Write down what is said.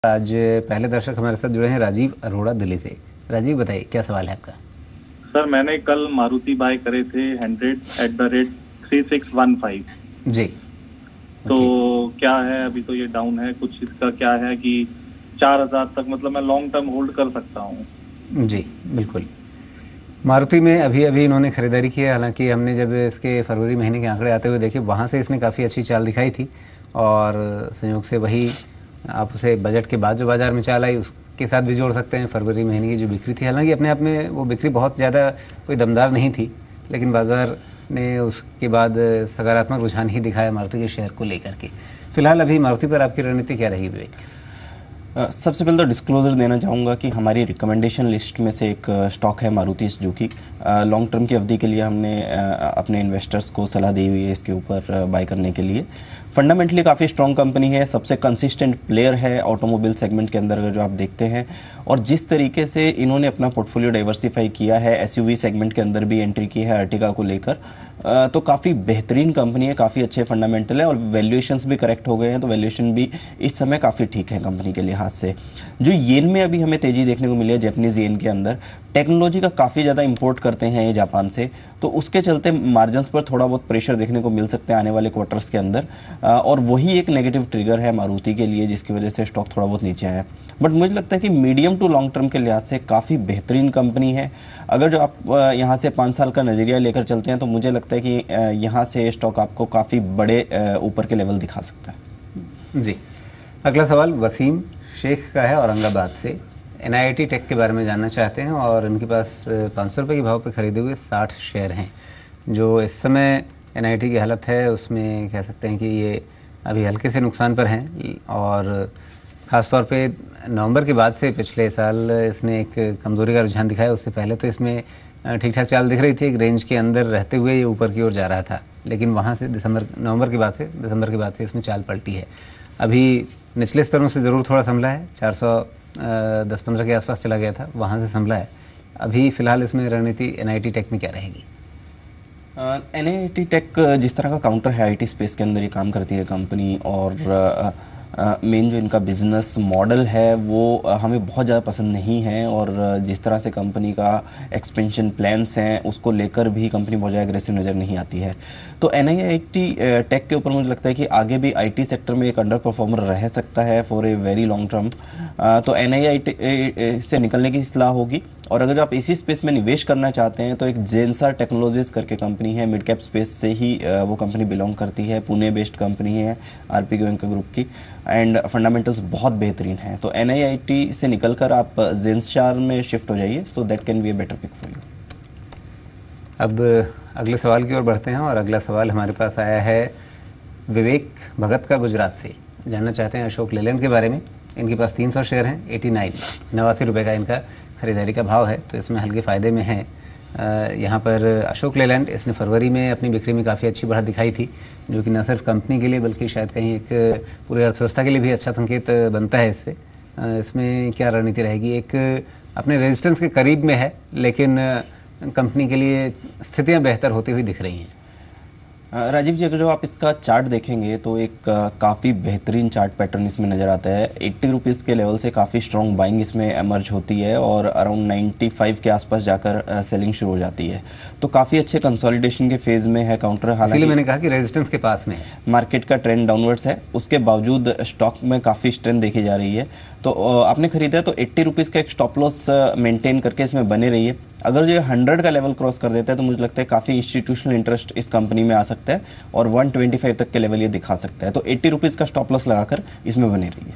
आज पहले दर्शक हमारे साथ जुड़े हैं राजीव अरोड़ा दिल्ली से। राजीव बताइए क्या सवाल है आपका। सर मैंने कल मारुति बाय करे थे 100 @ 3615 जी। तो क्या है, अभी तो ये डाउन है कुछ, इसका क्या है कि 4000 तक मतलब मैं लॉन्ग टर्म होल्ड कर सकता हूँ? जी बिल्कुल। मारुति में अभी इन्होंने खरीदारी की है। हालांकि हमने जब इसके फरवरी महीने के आंकड़े आते हुए देखे, वहाँ से इसने काफ़ी अच्छी चाल दिखाई थी और संयोग से वही आप उसे बजट के बाद जो बाज़ार में चाल आई उसके साथ भी जोड़ सकते हैं। फरवरी महीने की जो बिक्री थी, हालांकि अपने आप में वो बिक्री बहुत ज़्यादा कोई दमदार नहीं थी, लेकिन बाज़ार ने उसके बाद सकारात्मक रुझान ही दिखाया मारुति के शेयर को लेकर के। फिलहाल अभी मारुति पर आपकी रणनीति क्या रही विवेक? सबसे पहले तो डिस्क्लोजर देना चाहूँगा कि हमारी रिकमेंडेशन लिस्ट में से एक स्टॉक है मारुति सुजुकी। लॉन्ग टर्म की अवधि के लिए हमने अपने इन्वेस्टर्स को सलाह दी हुई है इसके ऊपर बाय करने के लिए। फंडामेंटली काफ़ी स्ट्रॉन्ग कंपनी है, सबसे कंसिस्टेंट प्लेयर है ऑटोमोबाइल सेगमेंट के अंदर अगर जो आप देखते हैं, और जिस तरीके से इन्होंने अपना पोर्टफोलियो डाइवर्सिफाई किया है, एसयूवी सेगमेंट के अंदर भी एंट्री की है अर्टिगा को लेकर, तो काफ़ी बेहतरीन कंपनी है, काफ़ी अच्छे फंडामेंटल है और वैल्यूएशंस भी करेक्ट हो गए हैं, तो वैल्यूएशन भी इस समय काफ़ी ठीक है कंपनी के लिहाज से। जो येन में अभी हमें तेज़ी देखने को मिली है, जैपनीज़ येन के अंदर टेक्नोलॉजी का काफ़ी ज़्यादा इंपोर्ट करते हैं ये जापान से, तो उसके चलते मार्जिन्स पर थोड़ा बहुत प्रेशर देखने को मिल सकते हैं आने वाले क्वार्टर्स के अंदर, और वही एक नेगेटिव ट्रिगर है मारुति के लिए जिसकी वजह से स्टॉक थोड़ा बहुत नीचे आया। बट मुझे लगता है कि मीडियम टू लॉन्ग टर्म के लिहाज से काफ़ी बेहतरीन कंपनी है। अगर जो आप यहाँ से 5 साल का नज़रिया लेकर चलते हैं तो मुझे लगता है कि यहाँ से स्टॉक आपको काफ़ी बड़े ऊपर के लेवल दिखा सकता है। जी। अगला सवाल वसीम शेख का है औरंगाबाद से। NIIT टेक के बारे में जानना चाहते हैं और इनके पास 500 रुपये के भाव पे खरीदे हुए 60 शेयर हैं। जो इस समय NIIT की हालत है उसमें कह सकते हैं कि ये अभी हल्के से नुकसान पर हैं, और ख़ास तौर पे नवंबर के बाद से पिछले साल इसने एक कमज़ोरी का रुझान दिखाया। उससे पहले तो इसमें ठीक ठाक चाल दिख रही थी, एक रेंज के अंदर रहते हुए ये ऊपर की ओर जा रहा था, लेकिन वहाँ से दिसंबर के बाद से इसमें चाल पलटी है। अभी निचले स्तरों से ज़रूर थोड़ा संभला है, 410-15 के आसपास चला गया था, वहाँ से संभला है। अभी फ़िलहाल इसमें रणनीति NIIT टेक में क्या रहेगी? NIIT टेक जिस तरह का काउंटर है IT स्पेस के अंदर ये काम करती है कंपनी, और मेन जो इनका बिज़नेस मॉडल है वो हमें बहुत ज़्यादा पसंद नहीं है, और जिस तरह से कंपनी का एक्सपेंशन प्लान्स हैं उसको लेकर भी कंपनी बहुत ज़्यादा एग्रेसिव नज़र नहीं आती है। तो NIIT टेक के ऊपर मुझे लगता है कि आगे भी IT सेक्टर में एक अंडर परफॉर्मर रह सकता है for a very long term. तो NIIT से निकलने की सलाह होगी, और अगर आप इसी स्पेस में निवेश करना चाहते हैं तो एक जेनसार टेक्नोलॉजीज करके कंपनी है, मिड कैप स्पेस से ही वो कंपनी बिलोंग करती है, पुणे बेस्ड कंपनी है RP गोयनका ग्रुप की, एंड फंडामेंटल्स बहुत बेहतरीन हैं। तो NIIT से निकलकर आप जेनसार में शिफ्ट हो जाइए, so that can be a better pick for you. अब अगले सवाल की ओर बढ़ते हैं, और अगला सवाल हमारे पास आया है विवेक भगत का गुजरात से। जानना चाहते हैं अशोक लेलैंड के बारे में। इनके पास 300 शेयर हैं, 89 रुपये का इनका खरीदारी का भाव है, तो इसमें हल्के फ़ायदे में हैं। यहाँ पर अशोक लेलैंड इसने फरवरी में अपनी बिक्री में काफ़ी अच्छी बढ़त दिखाई थी, जो कि न सिर्फ कंपनी के लिए बल्कि शायद कहीं एक पूरी अर्थव्यवस्था के लिए भी अच्छा संकेत बनता है इससे। इसमें क्या रणनीति रहेगी? एक अपने रेजिस्टेंस के करीब में है, लेकिन कंपनी के लिए स्थितियाँ बेहतर होती हुई दिख रही हैं। राजीव जी, अगर जो आप इसका चार्ट देखेंगे तो एक काफ़ी बेहतरीन चार्ट पैटर्न इसमें नज़र आता है। 80 रुपीज़ के लेवल से काफ़ी स्ट्रॉन्ग बाइंग इसमें एमर्ज होती है और अराउंड 95 के आसपास जाकर सेलिंग शुरू हो जाती है। तो काफ़ी अच्छे कंसोलिडेशन के फेज़ में है काउंटर। हालांकि मैंने कहा कि रेजिस्टेंस के पास में है, मार्केट का ट्रेंड डाउनवर्ड्स है, उसके बावजूद स्टॉक में काफ़ी स्ट्रेंथ देखी जा रही है। तो आपने खरीदा है तो 80 रुपीज़ का एक स्टॉप लॉस मेंटेन करके इसमें बने रहिए। अगर जो 100 का लेवल क्रॉस कर देता है तो मुझे लगता है काफ़ी इंस्टीट्यूशनल इंटरेस्ट इस कंपनी में आ सकता है और 125 तक के लेवल ये दिखा सकता है। तो 80 रुपीज़ का स्टॉप लॉस लगाकर इसमें बने रहिए।